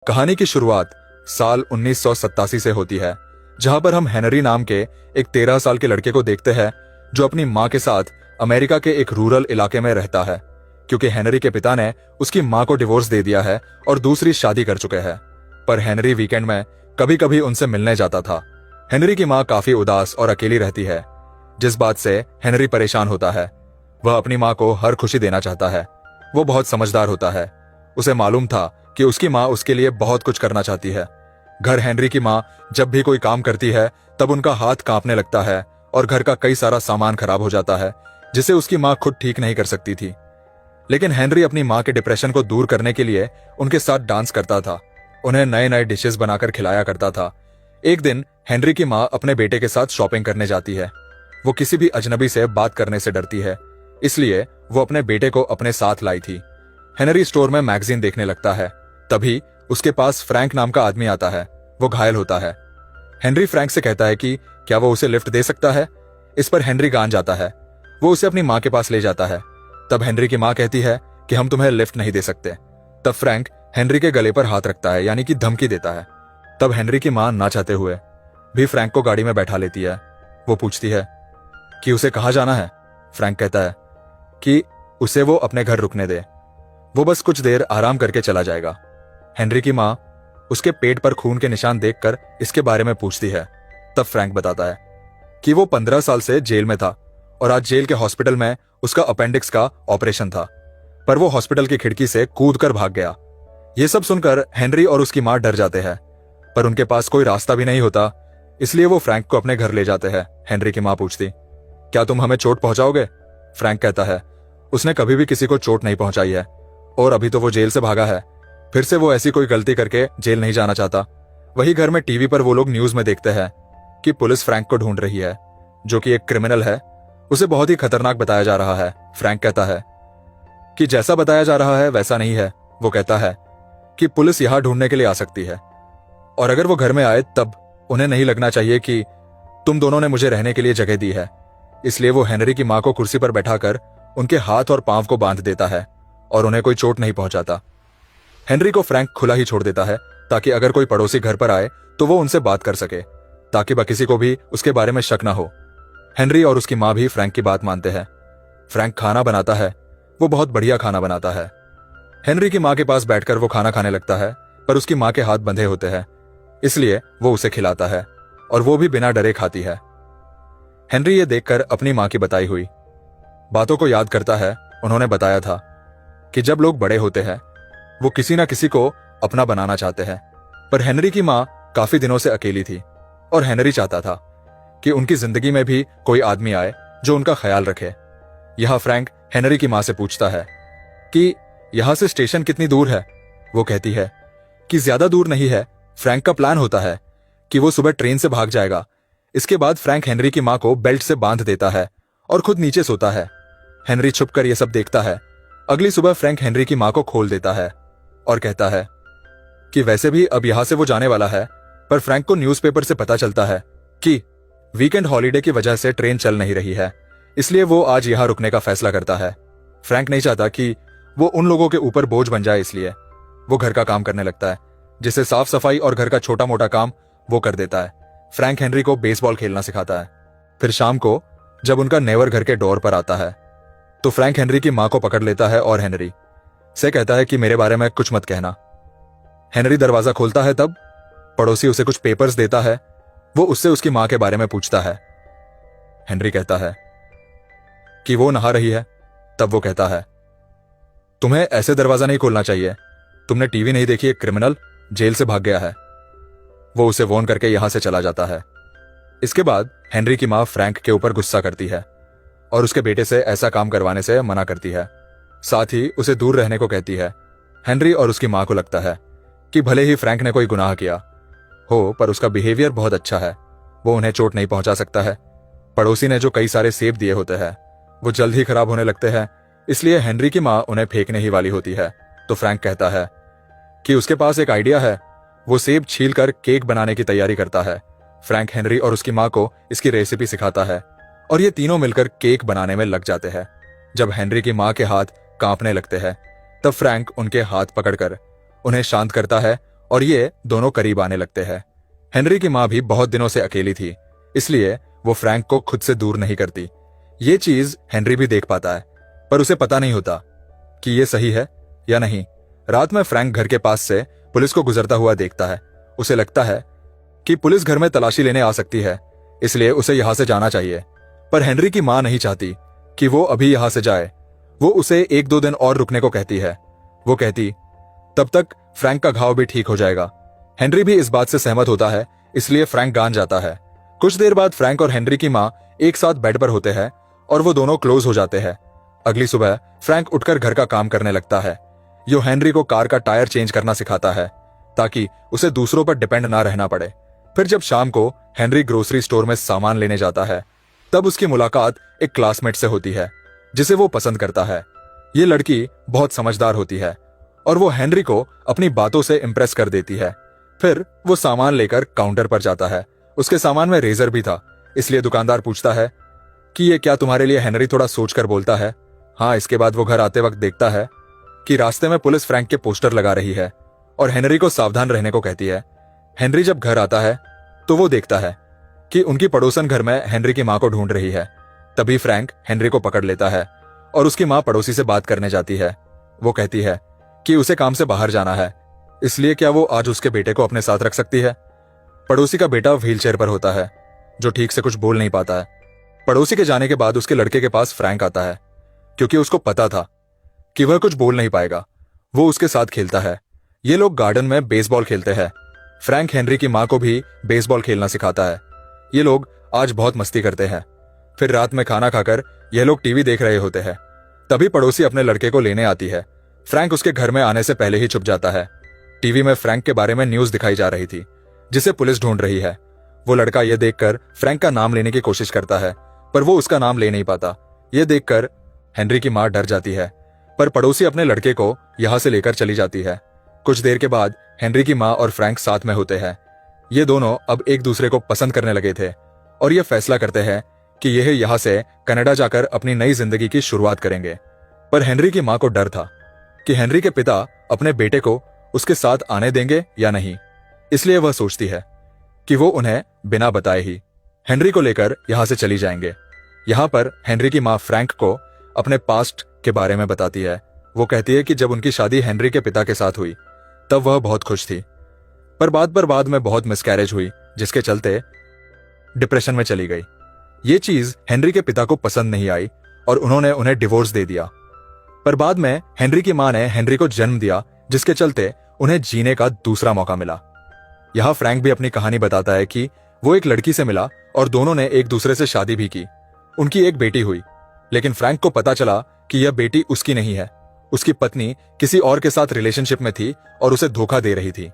कहानी की शुरुआत साल 1987 से होती है, जहां पर हम हेनरी नाम के एक 13 साल के लड़के को देखते हैं जो अपनी मां के साथ अमेरिका के एक रूरल इलाके में रहता है, क्योंकि हेनरी के पिता ने उसकी मां को डिवोर्स दे दिया है और दूसरी शादी कर चुके हैं। पर हेनरी वीकेंड में कभी कभी उनसे मिलने जाता था। हेनरी की मां काफी उदास और अकेली रहती है, जिस बात से हेनरी परेशान होता है। वह अपनी मां को हर खुशी देना चाहता है। वो बहुत समझदार होता है। उसे मालूम था कि उसकी मां उसके लिए बहुत कुछ करना चाहती है। घर हेनरी की मां जब भी कोई काम करती है तब उनका हाथ कांपने लगता है और घर का कई सारा सामान खराब हो जाता है, जिसे उसकी मां खुद ठीक नहीं कर सकती थी। लेकिन हेनरी अपनी मां के डिप्रेशन को दूर करने के लिए उनके साथ डांस करता था, उन्हें नए नए डिशेस बनाकर खिलाया करता था। एक दिन हेनरी की मां अपने बेटे के साथ शॉपिंग करने जाती है। वो किसी भी अजनबी से बात करने से डरती है, इसलिए वो अपने बेटे को अपने साथ लाई थी। हेनरी स्टोर में मैगजीन देखने लगता है। तभी उसके पास फ्रैंक नाम का आदमी आता है। वो घायल होता है। हेनरी फ्रैंक से कहता है कि क्या वो उसे लिफ्ट दे सकता है। इस पर हेनरी गान जाता है। वो उसे अपनी मां के पास ले जाता है। तब हेनरी की मां कहती है कि हम तुम्हें लिफ्ट नहीं दे सकते। तब फ्रैंक हेनरी के गले पर हाथ रखता है, यानी कि धमकी देता है। तब हेनरी की मां ना चाहते हुए भी फ्रैंक को गाड़ी में बैठा लेती है। वो पूछती है कि उसे कहां जाना है। फ्रैंक कहता है कि उसे वो अपने घर रुकने दे, वो बस कुछ देर आराम करके चला जाएगा। हेनरी की मां उसके पेट पर खून के निशान देखकर इसके बारे में पूछती है। तब फ्रैंक बताता है कि वो 15 साल से जेल में था और आज जेल के हॉस्पिटल में उसका अपेंडिक्स का ऑपरेशन था, पर वो हॉस्पिटल की खिड़की से कूदकर भाग गया। ये सब सुनकर हेनरी और उसकी मां डर जाते हैं, पर उनके पास कोई रास्ता भी नहीं होता, इसलिए वो फ्रैंक को अपने घर ले जाते हैं। हेनरी की मां पूछती, क्या तुम हमें चोट पहुंचाओगे? फ्रैंक कहता है उसने कभी भी किसी को चोट नहीं पहुंचाई है और अभी तो वो जेल से भागा है। फिर से वो ऐसी कोई गलती करके जेल नहीं जाना चाहता। वही घर में टीवी पर वो लोग न्यूज में देखते हैं कि पुलिस फ्रैंक को ढूंढ रही है, जो कि एक क्रिमिनल है। उसे बहुत ही खतरनाक बताया जा रहा है। फ्रैंक कहता है कि जैसा बताया जा रहा है वैसा नहीं है। वो कहता है कि पुलिस यहां ढूंढने के लिए आ सकती है और अगर वो घर में आए तब उन्हें नहीं लगना चाहिए कि तुम दोनों ने मुझे रहने के लिए जगह दी है। इसलिए वो हेनरी की मां को कुर्सी पर बैठाकर उनके हाथ और पांव को बांध देता है और उन्हें कोई चोट नहीं पहुंचाता। हेनरी को फ्रैंक खुला ही छोड़ देता है ताकि अगर कोई पड़ोसी घर पर आए तो वो उनसे बात कर सके, ताकि किसी को भी उसके बारे में शक ना हो। हेनरी और उसकी मां भी फ्रैंक की बात मानते हैं। फ्रैंक खाना बनाता है। वो बहुत बढ़िया खाना बनाता है। हेनरी की मां के पास बैठकर वो खाना खाने लगता है, पर उसकी मां के हाथ बंधे होते हैं, इसलिए वो उसे खिलाता है और वो भी बिना डरे खाती है। हेनरी ये देखकर अपनी मां की बताई हुई बातों को याद करता है। उन्होंने बताया था कि जब लोग बड़े होते हैं वो किसी ना किसी को अपना बनाना चाहते हैं, पर हेनरी की मां काफी दिनों से अकेली थी और हेनरी चाहता था कि उनकी जिंदगी में भी कोई आदमी आए जो उनका ख्याल रखे। यह फ्रैंक हेनरी की मां से पूछता है कि यहां से स्टेशन कितनी दूर है। वो कहती है कि ज्यादा दूर नहीं है। फ्रैंक का प्लान होता है कि वो सुबह ट्रेन से भाग जाएगा। इसके बाद फ्रैंक हेनरी की मां को बेल्ट से बांध देता है और खुद नीचे सोता है। हेनरी छुपकर यह सब देखता है। अगली सुबह फ्रैंक हेनरी की मां को खोल देता है और कहता है कि वैसे भी अब यहां से वो जाने वाला है, पर फ्रैंक को न्यूज़पेपर से पता चलता है कि वीकेंड हॉलीडे की वजह से ट्रेन चल नहीं रही है, इसलिए वो आज यहां रुकने का फैसला करता है। फ्रैंक नहीं चाहता कि वो उन लोगों के ऊपर बोझ बन जाए, इसलिए वो घर का काम करने लगता है, जिसे साफ सफाई और घर का छोटा मोटा काम वो कर देता है। फ्रैंक हेनरी को बेसबॉल खेलना सिखाता है। फिर शाम को जब उनका नेवर घर के डोर पर आता है तो फ्रैंक हेनरी की मां को पकड़ लेता है और हेनरी से कहता है कि मेरे बारे में कुछ मत कहना। हेनरी दरवाजा खोलता है, तब पड़ोसी उसे कुछ पेपर्स देता है। वो उससे उसकी मां के बारे में पूछता है। हेनरी कहता है कि वो नहा रही है। तब वो कहता है तुम्हें ऐसे दरवाजा नहीं खोलना चाहिए, तुमने टीवी नहीं देखी, एक क्रिमिनल जेल से भाग गया है। वो उसे वॉर्न करके यहां से चला जाता है। इसके बाद हेनरी की मां फ्रैंक के ऊपर गुस्सा करती है और उसके बेटे से ऐसा काम करवाने से मना करती है। साथ ही उसे दूर रहने को कहती है। हेनरी और उसकी मां को लगता है कि भले ही फ्रैंक ने कोई गुनाह किया हो, पर उसका बिहेवियर बहुत अच्छा है, वो उन्हें चोट नहीं पहुंचा सकता है। पड़ोसी ने जो कई सारे सेब दिए होते हैं वो जल्द ही खराब होने लगते हैं, इसलिए हेनरी की मां उन्हें फेंकने ही वाली होती है। तो फ्रैंक कहता है कि उसके पास एक आइडिया है। वो सेब छील कर केक बनाने की तैयारी करता है। फ्रैंक हेनरी और उसकी मां को इसकी रेसिपी सिखाता है और ये तीनों मिलकर केक बनाने में लग जाते हैं। जब हेनरी की मां के हाथ कांपने लगते हैं तब फ्रैंक उनके हाथ पकड़कर उन्हें शांत करता है और ये दोनों करीब आने लगते हैं। हेनरी की माँ भी बहुत दिनों से अकेली थी, इसलिए वो फ्रैंक को खुद से दूर नहीं करती। ये चीज हेनरी भी देख पाता है, पर उसे पता नहीं होता कि ये सही है या नहीं। रात में फ्रैंक घर के पास से पुलिस को गुजरता हुआ देखता है। उसे लगता है कि पुलिस घर में तलाशी लेने आ सकती है, इसलिए उसे यहां से जाना चाहिए। पर हेनरी की मां नहीं चाहती कि वो अभी यहां से जाए। वो उसे 1-2 दिन और रुकने को कहती है। वो कहती, तब तक फ्रैंक का घाव भी ठीक हो जाएगा। हेनरी भी इस बात से सहमत होता है, इसलिए फ्रैंक मान जाता है। कुछ देर बाद फ्रैंक और हेनरी की मां एक साथ बेड पर होते हैं और वो दोनों क्लोज हो जाते हैं। अगली सुबह फ्रैंक उठकर घर का काम करने लगता है। यो हेनरी को कार का टायर चेंज करना सिखाता है ताकि उसे दूसरों पर डिपेंड ना रहना पड़े। फिर जब शाम को हेनरी ग्रोसरी स्टोर में सामान लेने जाता है, तब उसकी मुलाकात एक क्लासमेट से होती है जिसे वो पसंद करता है। ये लड़की बहुत समझदार होती है और वो हेनरी को अपनी बातों से इम्प्रेस कर देती है। फिर वो सामान लेकर काउंटर पर जाता है। उसके सामान में रेजर भी था, इसलिए दुकानदार पूछता है कि ये क्या तुम्हारे लिए? हेनरी थोड़ा सोचकर बोलता है, हाँ। इसके बाद वो घर आते वक्त देखता है कि रास्ते में पुलिस फ्रैंक के पोस्टर लगा रही है और हेनरी को सावधान रहने को कहती है। हेनरी जब घर आता है तो वो देखता है कि उनकी पड़ोसन घर में हेनरी की मां को ढूंढ रही है। तभी फ्रैंक हेनरी को पकड़ लेता है और उसकी मां पड़ोसी से बात करने जाती है। वो कहती है कि उसे काम से बाहर जाना है, इसलिए क्या वो आज उसके बेटे को अपने साथ रख सकती है। पड़ोसी का बेटा व्हीलचेयर पर होता है, जो ठीक से कुछ बोल नहीं पाता है। पड़ोसी के जाने के बाद उसके लड़के के पास फ्रैंक आता है, क्योंकि उसको पता था कि वह कुछ बोल नहीं पाएगा। वो उसके साथ खेलता है। ये लोग गार्डन में बेसबॉल खेलते हैं। फ्रैंक हेनरी की मां को भी बेसबॉल खेलना सिखाता है। ये लोग आज बहुत मस्ती करते हैं। फिर रात में खाना खाकर ये लोग टीवी देख रहे होते हैं। तभी पड़ोसी अपने लड़के को लेने आती है। फ्रैंक उसके घर में आने से पहले ही छुप जाता है। टीवी में फ्रैंक के बारे में न्यूज दिखाई जा रही थी, जिसे पुलिस ढूंढ रही है। वो लड़का यह देखकर फ्रैंक का नाम लेने की कोशिश करता है, पर वो उसका नाम ले नहीं पाता। यह देखकर हेनरी की मां डर जाती है, पर पड़ोसी अपने लड़के को यहां से लेकर चली जाती है। कुछ देर के बाद हेनरी की मां और फ्रैंक साथ में होते हैं। ये दोनों अब एक दूसरे को पसंद करने लगे थे और ये फैसला करते हैं कि यह यहां से कनाडा जाकर अपनी नई जिंदगी की शुरुआत करेंगे। पर हेनरी की मां को डर था कि हेनरी के पिता अपने बेटे को उसके साथ आने देंगे या नहीं, इसलिए वह सोचती है कि वो उन्हें बिना बताए ही हेनरी को लेकर यहां से चली जाएंगे। यहां पर हेनरी की मां फ्रैंक को अपने पास्ट के बारे में बताती है। वो कहती है कि जब उनकी शादी हेनरी के पिता के साथ हुई तब वह बहुत खुश थी, पर बाद में बहुत मिसकैरेज हुई, जिसके चलते डिप्रेशन में चली गई। ये चीज हेनरी के पिता को पसंद नहीं आई और उन्होंने उन्हें डिवोर्स दे दिया। पर बाद में हेनरी की मां ने हेनरी को जन्म दिया, जिसके चलते उन्हें जीने का दूसरा मौका मिला। यहां फ्रैंक भी अपनी कहानी बताता है कि वो एक लड़की से मिला और दोनों ने एक दूसरे से शादी भी की। उनकी एक बेटी हुई, लेकिन फ्रैंक को पता चला कि यह बेटी उसकी नहीं है। उसकी पत्नी किसी और के साथ रिलेशनशिप में थी और उसे धोखा दे रही थी।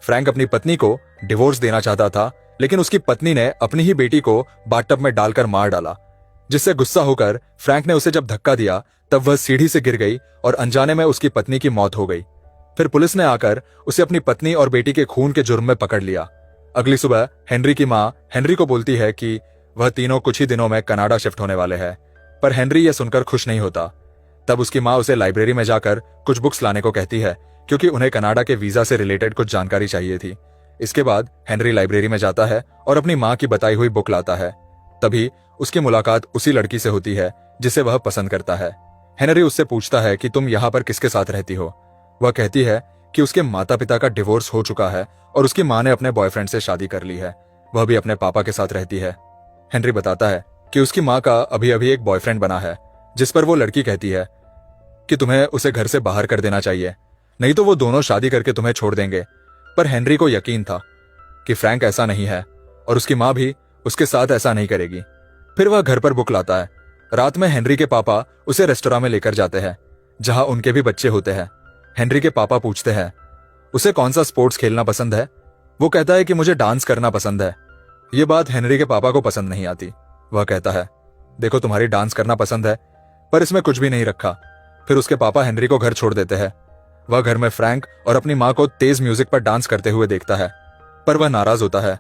फ्रैंक अपनी पत्नी को डिवोर्स देना चाहता था, लेकिन उसकी पत्नी ने अपनी ही बेटी को बाथटब में डालकर मार डाला, जिससे गुस्सा होकर फ्रैंक ने उसे जब धक्का दिया तब वह सीढ़ी से गिर गई और अनजाने में उसकी पत्नी की मौत हो गई। फिर पुलिस ने आकर उसे अपनी पत्नी और बेटी के खून के जुर्म में पकड़ लिया। अगली सुबह हेनरी की मां हेनरी को बोलती है कि वह तीनों कुछ ही दिनों में कनाडा शिफ्ट होने वाले हैं, पर हेनरी यह सुनकर खुश नहीं होता। तब उसकी मां उसे लाइब्रेरी में जाकर कुछ बुक्स लाने को कहती है, क्योंकि उन्हें कनाडा के वीजा से रिलेटेड कुछ जानकारी चाहिए थी। इसके बाद हेनरी लाइब्रेरी में जाता है और अपनी मां की बताई हुई बुक लाता है। तभी उसकी मुलाकात उसी लड़की से होती है जिसे वह पसंद करता है। हेनरी उससे पूछता है कि तुम यहाँ पर किसके साथ रहती हो। वह कहती है कि उसके माता पिता का डिवोर्स हो चुका है और उसकी मां ने अपने बॉयफ्रेंड से शादी कर ली है। वह भी अपने पापा के साथ रहती है। हेनरी बताता है कि उसकी मां का अभी अभी एक बॉयफ्रेंड बना है, जिस पर वो लड़की कहती है कि तुम्हें उसे घर से बाहर कर देना चाहिए, नहीं तो वो दोनों शादी करके तुम्हें छोड़ देंगे। पर हेनरी को यकीन था कि फ्रैंक ऐसा नहीं है और उसकी मां भी उसके साथ ऐसा नहीं करेगी। फिर वह घर पर बुक लाता है। रात में हेनरी के पापा उसे रेस्टोरेंट में लेकर जाते हैं, जहां उनके भी बच्चे होते हैं। हेनरी के पापा पूछते हैं उसे कौन सा स्पोर्ट्स खेलना पसंद है। वो कहता है कि मुझे डांस करना पसंद है। ये बात हेनरी के पापा को पसंद नहीं आती। वह कहता है, देखो तुम्हारी डांस करना पसंद है, पर इसमें कुछ भी नहीं रखा। फिर उसके पापा हेनरी को घर छोड़ देते हैं। वह घर में फ्रैंक और अपनी मां को तेज म्यूजिक पर डांस करते हुए देखता है, पर वह नाराज होता है।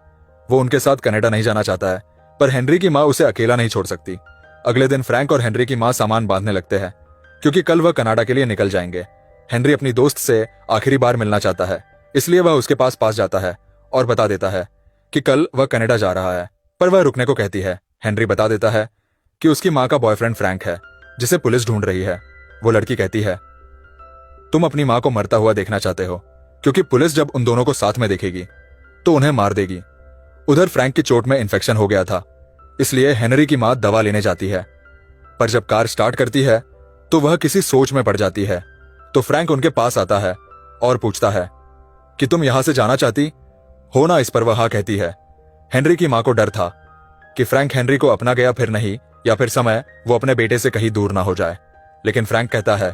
वो उनके साथ कनाडा नहीं जाना चाहता है, पर हेनरी की मां उसे अकेला नहीं छोड़ सकती। अगले दिन फ्रैंक और हेनरी की मां सामान बांधने लगते हैं, क्योंकि कल वह कनाडा के लिए निकल जाएंगे। हेनरी अपनी दोस्त से आखिरी बार मिलना चाहता है, इसलिए वह उसके पास जाता है और बता देता है कि कल वह कनाडा जा रहा है। पर वह रुकने को कहती है। हेनरी बता देता है कि उसकी माँ का बॉयफ्रेंड फ्रैंक है, जिसे पुलिस ढूंढ रही है। वो लड़की कहती है, तुम अपनी माँ को मरता हुआ देखना चाहते हो, क्योंकि पुलिस जब उन दोनों को साथ में देखेगी तो उन्हें मार देगी। उधर फ्रैंक की चोट में इन्फेक्शन हो गया था, इसलिए हेनरी की माँ दवा लेने जाती है। पर जब कार स्टार्ट करती है तो वह किसी सोच में पड़ जाती है। तो फ्रैंक उनके पास आता है और पूछता है कि तुम यहां से जाना चाहती हो ना। इस पर वह हाँ कहती है। हेनरी की माँ को डर था कि फ्रैंक हेनरी को अपना गया फिर नहीं, या फिर समय वो अपने बेटे से कहीं दूर ना हो जाए। लेकिन फ्रैंक कहता है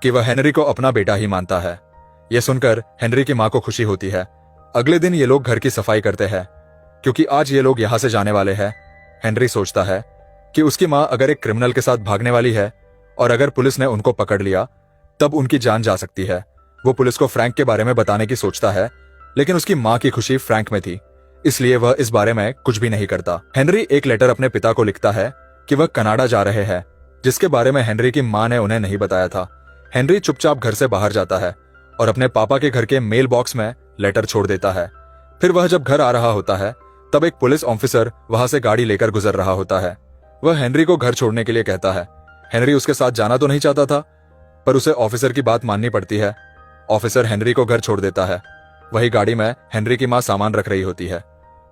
कि वह हेनरी को अपना बेटा ही मानता है। यह सुनकर हेनरी की माँ को खुशी होती है। अगले दिन ये लोग घर की सफाई करते हैं, क्योंकि आज ये लोग यहां से जाने वाले हैं। हेनरी सोचता है कि उसकी माँ अगर एक क्रिमिनल के साथ भागने वाली है और अगर पुलिस ने उनको पकड़ लिया तब उनकी जान जा सकती है। वो पुलिस को फ्रैंक के बारे में बताने की सोचता है, लेकिन उसकी माँ की खुशी फ्रैंक में थी, इसलिए वह इस बारे में कुछ भी नहीं करता। हेनरी एक लेटर अपने पिता को लिखता है कि वह कनाडा जा रहे हैं, जिसके बारे में हेनरी की माँ ने उन्हें नहीं बताया था। हेनरी चुपचाप घर से बाहर जाता है और अपने पापा के घर के मेल बॉक्स में लेटर छोड़ देता है। फिर वह जब घर आ रहा होता है तब एक पुलिस ऑफिसर वहां से गाड़ी लेकर गुजर रहा होता है। वह हेनरी को घर छोड़ने के लिए कहता है। हेनरी उसके साथ जाना तो नहीं चाहता था, पर उसे ऑफिसर की बात माननी पड़ती है। ऑफिसर हेनरी को घर छोड़ देता है। वही गाड़ी में हेनरी की माँ सामान रख रही होती है।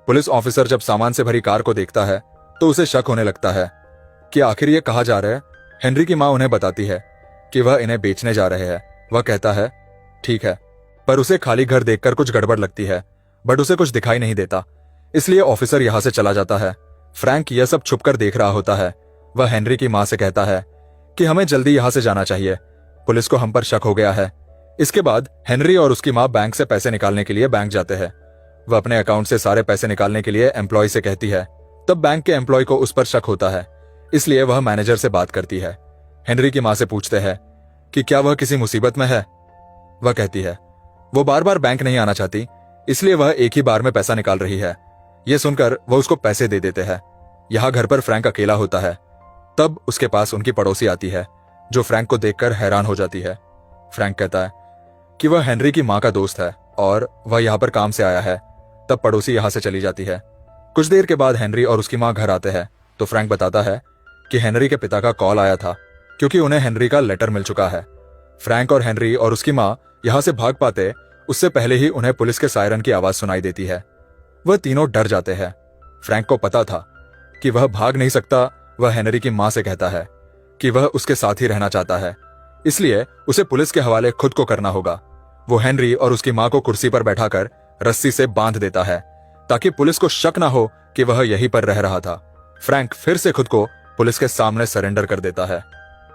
पुलिस ऑफिसर जब सामान से भरी कार को देखता है तो उसे शक होने लगता है कि आखिर ये कहाँ जा रहे हैं। हेनरी की माँ उन्हें बताती है कि वह इन्हें बेचने जा रहे हैं। वह कहता है ठीक है, पर उसे खाली घर देखकर कुछ गड़बड़ लगती है, बट उसे कुछ दिखाई नहीं देता, इसलिए ऑफिसर यहां से चला जाता है। फ्रैंक यह सब छुपकर देख रहा होता है। वह हेनरी की माँ से कहता है कि हमें जल्दी यहां से जाना चाहिए, पुलिस को हम पर शक हो गया है। इसके बाद हेनरी और उसकी माँ बैंक से पैसे निकालने के लिए बैंक जाते हैं। वह अपने अकाउंट से सारे पैसे निकालने के लिए एम्प्लॉय से कहती है। तब बैंक के एम्प्लॉय को उस पर शक होता है, इसलिए वह मैनेजर से बात करती है। हेनरी की माँ से पूछते हैं कि क्या वह किसी मुसीबत में है। वह कहती है वो बार बार बैंक नहीं आना चाहती, इसलिए वह एक ही बार में पैसा निकाल रही है। यह सुनकर वह उसको पैसे दे देते हैं। यहाँ घर पर फ्रैंक अकेला होता है। तब उसके पास उनकी पड़ोसी आती है, जो फ्रैंक को देखकर हैरान हो जाती है। फ्रैंक कहता है कि वह हेनरी की माँ का दोस्त है और वह यहाँ पर काम से आया है। तब पड़ोसी यहाँ से चली जाती है। कुछ देर के बाद हेनरी और उसकी माँ घर आते हैं तो फ्रैंक बताता है कि हेनरी के पिता का कॉल आया था, क्योंकि उन्हें हेनरी का लेटर मिल चुका है। फ्रैंक और हेनरी और उसकी माँ यहाँ से भाग पाते उससे पहले ही उन्हें पुलिस के सायरन की आवाज सुनाई देती है। वह तीनों डर जाते हैं। फ्रैंक को पता था कि वह भाग नहीं सकता। वह हेनरी की माँ से कहता है कि वह उसके साथ ही रहना चाहता है, इसलिए उसे पुलिस के हवाले खुद को करना होगा। वो हेनरी और उसकी माँ को कुर्सी पर बैठाकर रस्सी से बांध देता है, ताकि पुलिस को शक ना हो कि वह यहीं पर रह रहा था। फ्रैंक फिर से खुद को पुलिस के सामने सरेंडर कर देता है।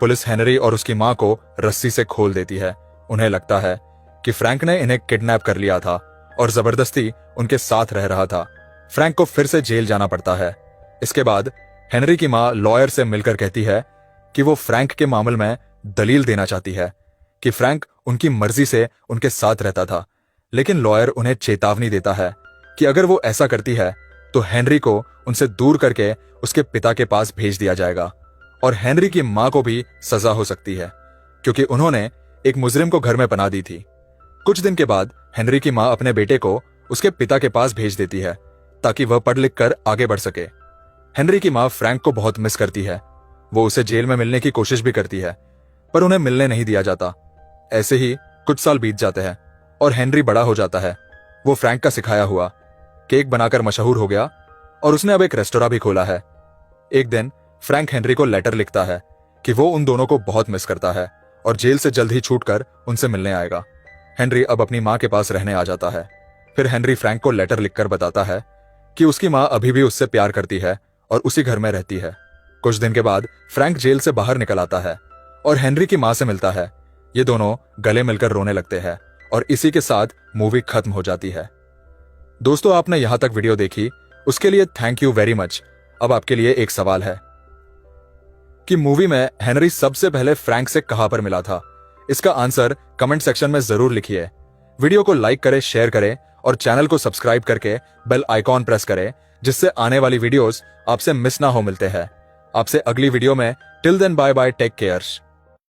पुलिस हेनरी और उसकी माँ को रस्सी से खोल देती है। उन्हें लगता है कि फ्रैंक ने इन्हें किडनैप कर लिया था और जबरदस्ती उनके साथ रह रहा था। फ्रैंक को फिर से जेल जाना पड़ता है। इसके बाद हेनरी की माँ लॉयर से मिलकर कहती है कि वो फ्रैंक के मामले में दलील देना चाहती है कि फ्रैंक उनकी मर्जी से उनके साथ रहता था, लेकिन लॉयर उन्हें चेतावनी देता है कि अगर वो ऐसा करती है तो हेनरी को उनसे दूर करके उसके पिता के पास भेज दिया जाएगा और हेनरी की माँ को भी सजा हो सकती है, क्योंकि उन्होंने एक मुजरिम को घर में पनाह दी थी। कुछ दिन के बाद हेनरी की माँ अपने बेटे को उसके पिता के पास भेज देती है ताकि वह पढ़ लिख कर आगे बढ़ सके। हेनरी की माँ फ्रैंक को बहुत मिस करती है। वो उसे जेल में मिलने की कोशिश भी करती है, पर उन्हें मिलने नहीं दिया जाता। ऐसे ही कुछ साल बीत जाते हैं और हेनरी बड़ा हो जाता है। वो फ्रैंक का सिखाया हुआ केक बनाकर मशहूर हो गया और उसने अब एक रेस्टोरेंट भी खोला है। एक दिन फ्रैंक हेनरी को लेटर लिखता है कि वो उन दोनों को बहुत मिस करता है और जेल से जल्द ही छूटकर उनसे मिलने आएगा। हेनरी अब अपनी माँ के पास रहने आ जाता है। फिर हेनरी फ्रैंक को लेटर लिखकर बताता है कि उसकी माँ अभी भी उससे प्यार करती है और उसी घर में रहती है। कुछ दिन के बाद फ्रैंक जेल से बाहर निकल आता है और हेनरी की माँ से मिलता है। ये दोनों गले मिलकर रोने लगते हैं और इसी के साथ मूवी खत्म हो जाती है। दोस्तों, आपने यहां तक वीडियो देखी, उसके लिए थैंक यू वेरी मच। अब आपके लिए एक सवाल है कि मूवी में हेनरी सबसे पहले फ्रैंक से कहां पर मिला था? इसका आंसर कमेंट सेक्शन में जरूर लिखिए। वीडियो को लाइक करें, शेयर करें और चैनल को सब्सक्राइब करके बेल आइकॉन प्रेस करें, जिससे आने वाली वीडियोस आपसे मिस ना हो। मिलते हैं आपसे अगली वीडियो में। Till then bye bye, take care.